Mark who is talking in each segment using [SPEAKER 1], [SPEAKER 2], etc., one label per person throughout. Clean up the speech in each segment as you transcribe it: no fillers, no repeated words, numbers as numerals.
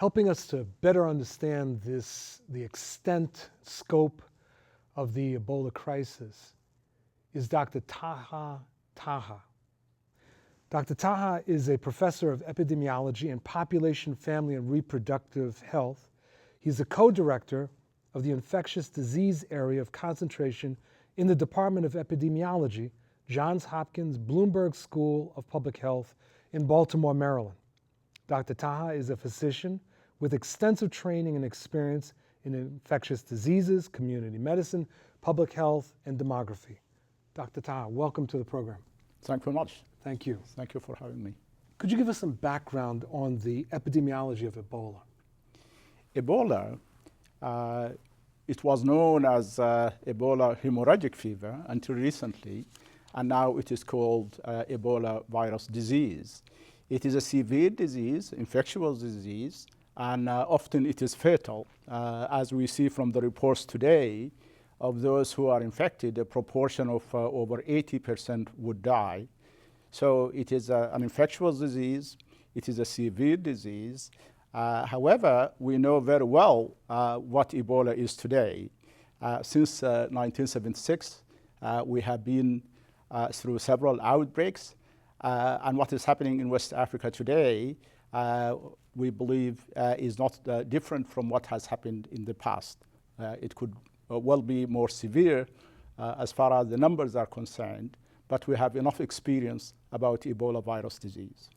[SPEAKER 1] Helping us to better understand the extent, scope of the Ebola crisis is Dr. Taha. Dr. Taha is a professor of epidemiology and population, family, and reproductive health. He's a co-director of the infectious disease area of concentration in the Department of Epidemiology, Johns Hopkins Bloomberg School of Public Health in Baltimore, Maryland. Dr. Taha is a physician with extensive training and experience in infectious diseases, community medicine, public health, and demography. Dr. Taha, welcome to the program.
[SPEAKER 2] Thank you very much.
[SPEAKER 1] Thank you.
[SPEAKER 2] Thank you for having me.
[SPEAKER 1] Could you give us some background on the epidemiology of Ebola?
[SPEAKER 2] Ebola, it was known as Ebola hemorrhagic fever until recently, and now it is called Ebola virus disease. It is a severe disease, infectious disease, and often it is fatal. As we see from the reports today, of those who are infected, a proportion of over 80% would die. So it is an infectious disease. It is a severe disease. However, we know very well what Ebola is today. Since 1976, we have been through several outbreaks. And what is happening in West Africa today, we believe, is not different from what has happened in the past. It could well be more severe as far as the numbers are concerned, but we have enough experience about Ebola virus disease.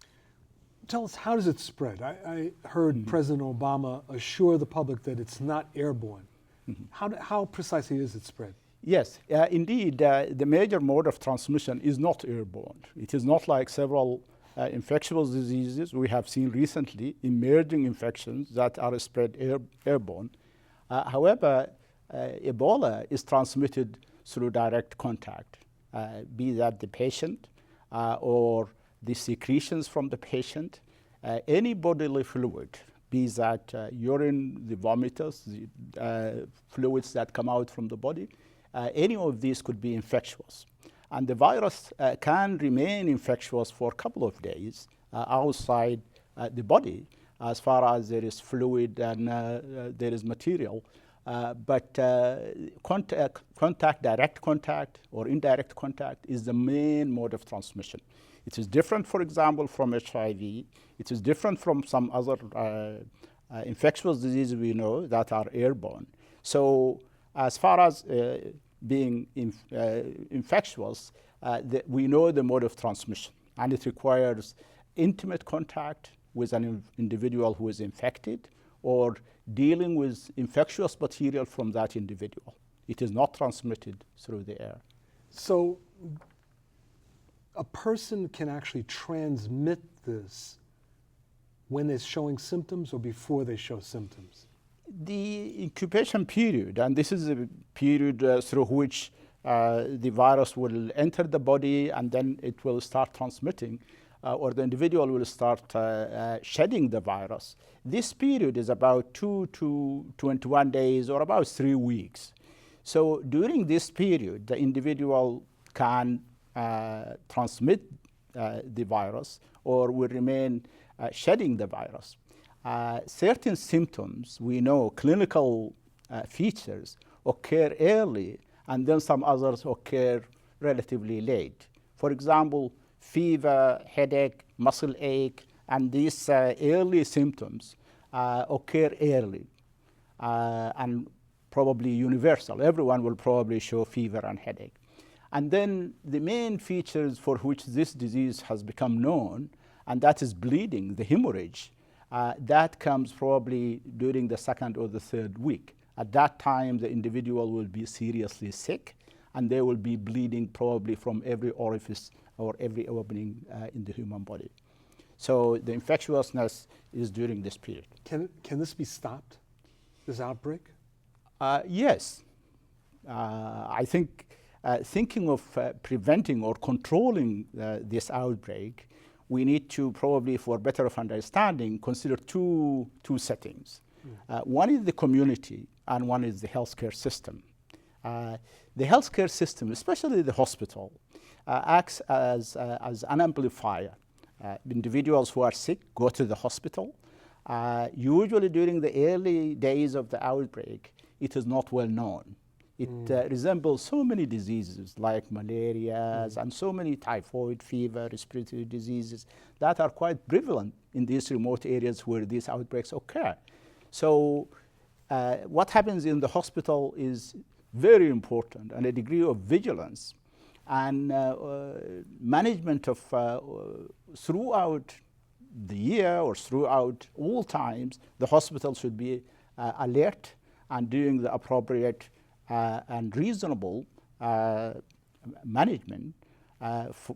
[SPEAKER 1] Tell us, how does it spread? I heard President Obama assure the public that it's not airborne. How precisely is it spread?
[SPEAKER 2] Yes, indeed, the major mode of transmission is not airborne. It is not like several infectious diseases we have seen recently, emerging infections that are spread airborne. However, Ebola is transmitted through direct contact, be that the patient or the secretions from the patient, any bodily fluid, be that urine, the vomitus, the fluids that come out from the body, any of these could be infectious. And the virus can remain infectious for a couple of days outside the body, as far as there is fluid and there is material. But direct contact or indirect contact is the main mode of transmission. It is different, for example, from HIV. It is different from some other infectious diseases we know that are airborne. So as far as being infectious, we know the mode of transmission, and it requires intimate contact with an individual who is infected or dealing with infectious material from that individual. It is not transmitted through the air.
[SPEAKER 1] So a person can actually transmit this when they're showing symptoms or before they show symptoms?
[SPEAKER 2] The incubation period, and this is a period through which the virus will enter the body and then it will start transmitting, or the individual will start shedding the virus. This period is about 2 to 21 days or about 3 weeks. So during this period, the individual can transmit the virus or will remain shedding the virus. Certain symptoms, we know, clinical features occur early, and then some others occur relatively late. For example, fever, headache, muscle ache, and these early symptoms occur early and probably universal. Everyone will probably show fever and headache. And then the main features for which this disease has become known, and that is bleeding, the hemorrhage, that comes probably during the 2nd or the 3rd week. At that time, the individual will be seriously sick, and they will be bleeding probably from every orifice or every opening in the human body. So the infectiousness is during this period.
[SPEAKER 1] Can this be stopped, this outbreak?
[SPEAKER 2] Yes. I think thinking of preventing or controlling this outbreak, we need to probably, for better of understanding, consider two settings. One is the community, and one is the healthcare system. The healthcare system, especially the hospital, acts as an amplifier. Individuals who are sick go to the hospital, Usually during the early days of the outbreak, it is not well known. It resembles so many diseases like malaria and so many typhoid fever, respiratory diseases that are quite prevalent in these remote areas where these outbreaks occur. So what happens in the hospital is very important, and a degree of vigilance and management of throughout the year or throughout all times, the hospital should be alert and doing the appropriate and reasonable management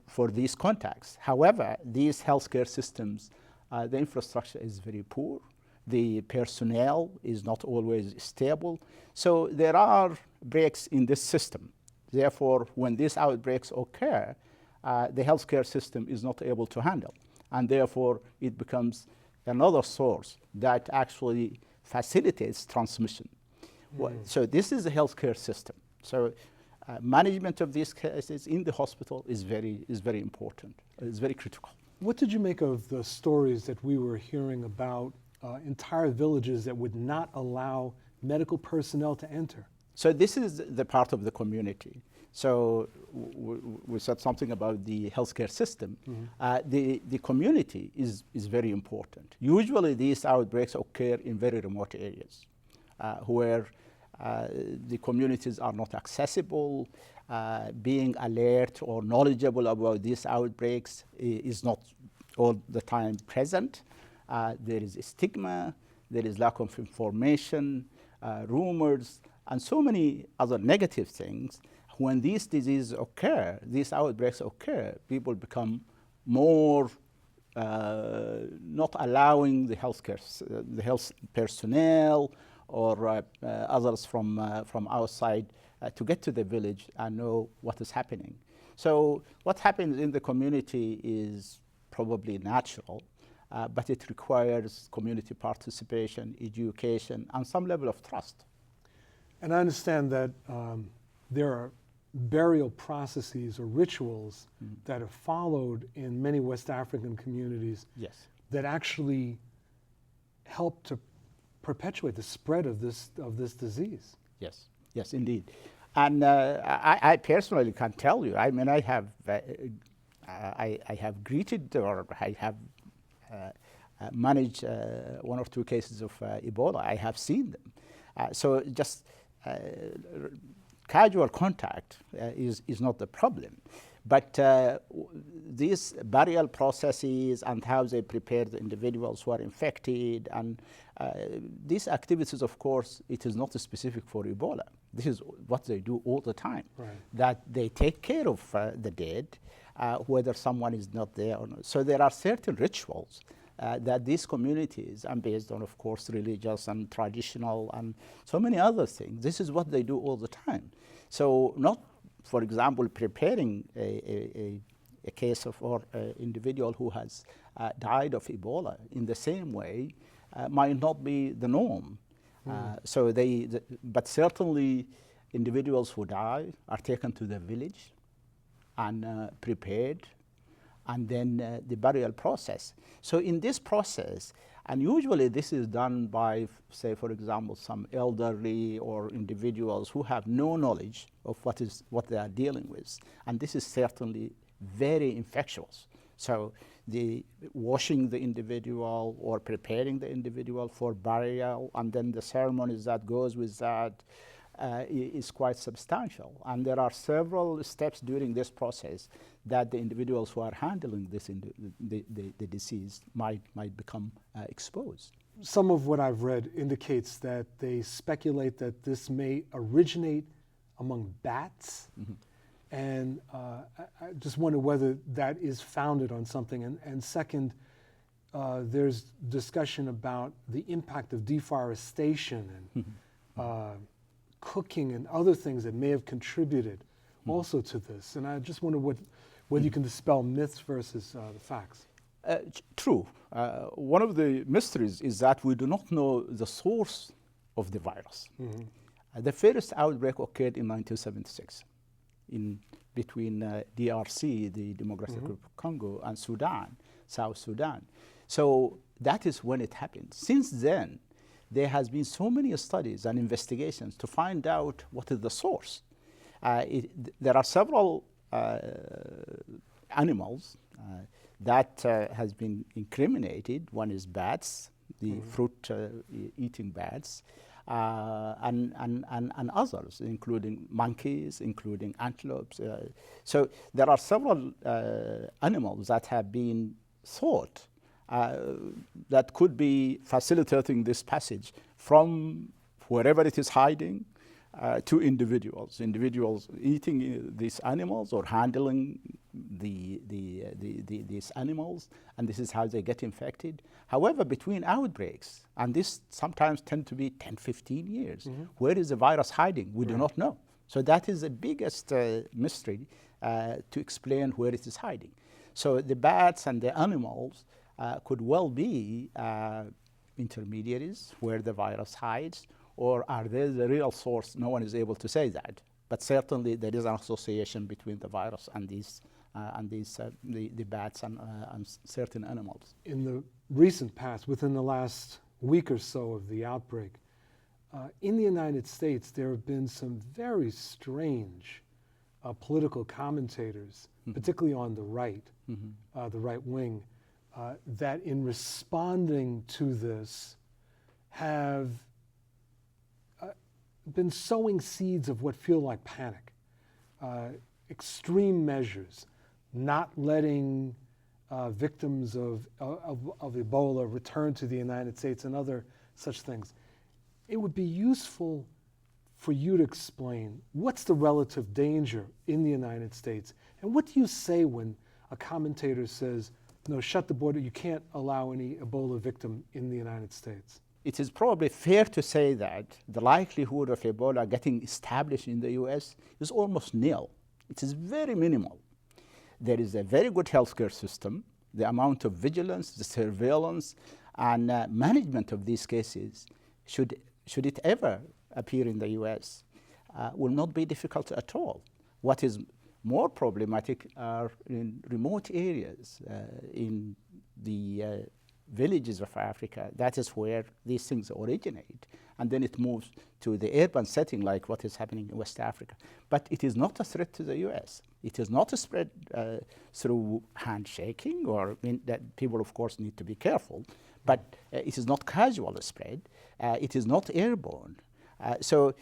[SPEAKER 2] for these contacts. However, these healthcare systems, the infrastructure is very poor. The personnel is not always stable. So there are breaks in this system. Therefore, when these outbreaks occur, the healthcare system is not able to handle. And therefore, it becomes another source that actually facilitates transmission. So this is a healthcare system. So management of these cases in the hospital is very important. It's very critical.
[SPEAKER 1] What did you make of the stories that we were hearing about entire villages that would not allow medical personnel to enter?
[SPEAKER 2] So this is the part of the community. So we said something about the healthcare system. The community is very important. Usually these outbreaks occur in very remote areas where the communities are not accessible. Being alert or knowledgeable about these outbreaks is not all the time present. There is a stigma, there is lack of information, rumors, and so many other negative things. When these diseases occur, these outbreaks occur, people become more not allowing the health personnel or others from outside to get to the village and know what is happening. So what happens in the community is probably natural, but it requires community participation, education, and some level of trust.
[SPEAKER 1] And I understand that there are burial processes or rituals that are followed in many West African communities that actually help to perpetuate the spread of this disease.
[SPEAKER 2] Yes, indeed. And I personally can tell you, I mean, I have greeted or I have managed one or two cases of Ebola. I have seen them. So just casual contact is not the problem. But these burial processes and how they prepare the individuals who are infected, and these activities, of course, it is not specific for Ebola. This is what they do all the time, that they take care of the dead, whether someone is not there or not. So there are certain rituals that these communities, and based on, of course, religious and traditional and so many other things, this is what they do all the time. So not, for example, preparing a case of or an individual who has died of Ebola in the same way might not be the norm. So but certainly individuals who die are taken to the village and prepared, and then the burial process. So in this process, and usually this is done by, say, for example, some elderly or individuals who have no knowledge of what they are dealing with. And this is certainly very infectious. So the washing the individual or preparing the individual for burial, and then the ceremonies that goes with that is quite substantial. And there are several steps during this process that the individuals who are handling this the disease might become exposed.
[SPEAKER 1] Some of what I've read indicates that they speculate that this may originate among bats. And I just wonder whether that is founded on something. And second, there's discussion about the impact of deforestation and cooking and other things that may have contributed also to this. And I just wonder whether you can dispel myths versus the facts.
[SPEAKER 2] True. One of the mysteries is that we do not know the source of the virus. The first outbreak occurred in 1976 between DRC, the Democratic Republic of Congo, and Sudan, South Sudan. So that is when it happened. Since then, there has been so many studies and investigations to find out what is the source. There are several animals that has been incriminated. One is bats, the fruit eating bats, and others, including monkeys, including antelopes. So there are several animals that have been thought that could be facilitating this passage from wherever it is hiding to individuals eating these animals or handling these animals, and this is how they get infected. However, between outbreaks, and this sometimes tend to be 10, 15 years, where is the virus hiding? We do not know. So that is the biggest mystery to explain where it is hiding. So the bats and the animals could well be intermediaries where the virus hides, or are they the real source? No one is able to say that. But certainly there is an association between the virus and the bats and certain animals.
[SPEAKER 1] In the recent past, within the last week or so of the outbreak, in the United States, there have been some very strange political commentators, particularly on the right, the right wing, that in responding to this have been sowing seeds of what feel like panic, extreme measures, not letting victims of Ebola return to the United States and other such things. It would be useful for you to explain what's the relative danger in the United States, and what do you say when a commentator says, no, shut the border, you can't allow any Ebola victim in the United States?
[SPEAKER 2] It is probably fair to say that the likelihood of Ebola getting established in the US is almost nil. It is very minimal. There is a very good healthcare system. The amount of vigilance, the surveillance, and management of these cases, should it ever appear in the US, will not be difficult at all. What is more problematic are in remote areas, in the villages of Africa. That is where these things originate, and then it moves to the urban setting like what is happening in West Africa. But it is not a threat to the US. It is not a spread through handshaking, or that people of course need to be careful, but it is not casual spread. It is not airborne. So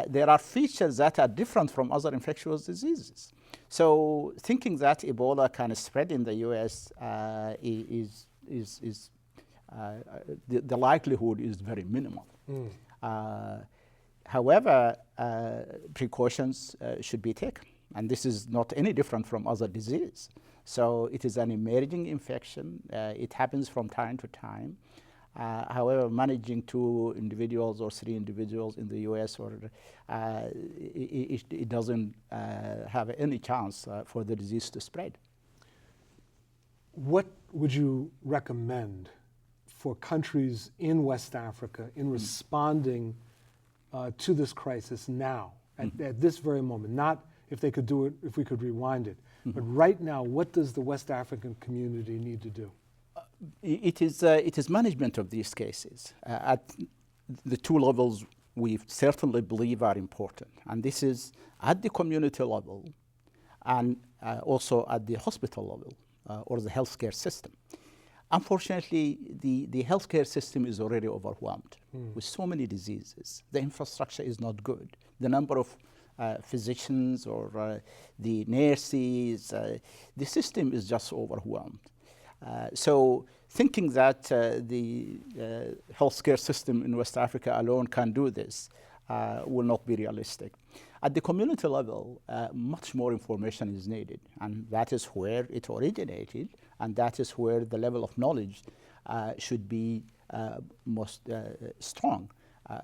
[SPEAKER 2] there are features that are different from other infectious diseases. So thinking that Ebola can spread in the US the likelihood is very minimal. However, precautions should be taken, and this is not any different from other disease. So it is an emerging infection. It happens from time to time. However, managing 2 individuals or 3 individuals in the US, or it doesn't have any chance for the disease to spread.
[SPEAKER 1] What would you recommend for countries in West Africa in responding to this crisis now, at this very moment? Not if they could do it, if we could rewind it, but right now, what does the West African community need to do?
[SPEAKER 2] It is management of these cases at the 2 levels we certainly believe are important, and this is at the community level and also at the hospital level or the healthcare system. Unfortunately, the healthcare system is already overwhelmed with so many diseases. The infrastructure is not good. The number of physicians or the nurses, the system is just overwhelmed. So thinking that the healthcare system in West Africa alone can do this will not be realistic. At the community level, much more information is needed, and that is where it originated, and that is where the level of knowledge should be most strong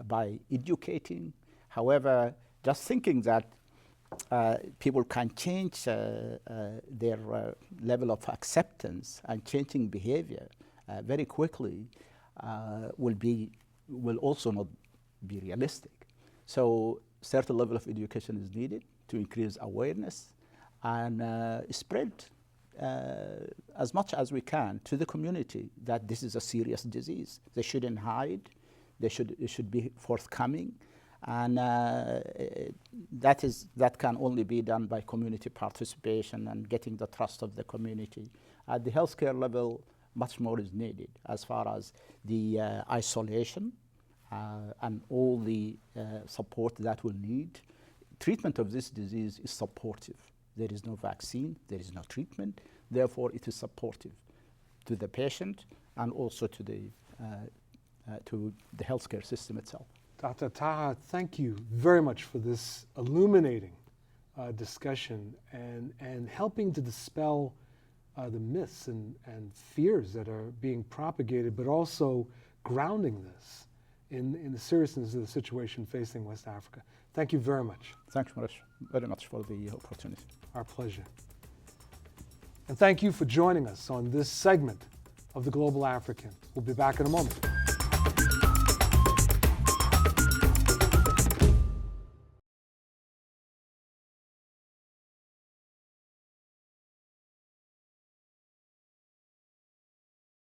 [SPEAKER 2] by educating. However, just thinking that people can change their level of acceptance and changing behavior very quickly will also not be realistic. So certain level of education is needed to increase awareness and spread as much as we can to the community that this is a serious disease. They shouldn't hide. It should be forthcoming. And that can only be done by community participation and getting the trust of the community. At the healthcare level, much more is needed as far as the isolation and all the support that we'll need. Treatment of this disease is supportive. There is no vaccine, there is no treatment, therefore it is supportive to the patient and also to the healthcare system itself.
[SPEAKER 1] Dr. Taha, thank you very much for this illuminating discussion and helping to dispel the myths and fears that are being propagated, but also grounding this in the seriousness of the situation facing West Africa. Thank you very much.
[SPEAKER 2] Thanks very much for the opportunity.
[SPEAKER 1] Our pleasure. And thank you for joining us on this segment of The Global African. We'll be back in a moment.